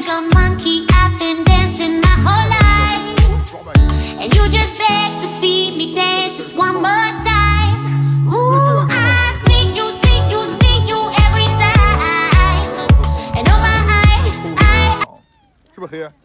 like a monkey, I've been dancing my whole life, and you just beg to see me dance just one more time. Ooh, I see you, see you, see you every time, and oh my, 是不是黑？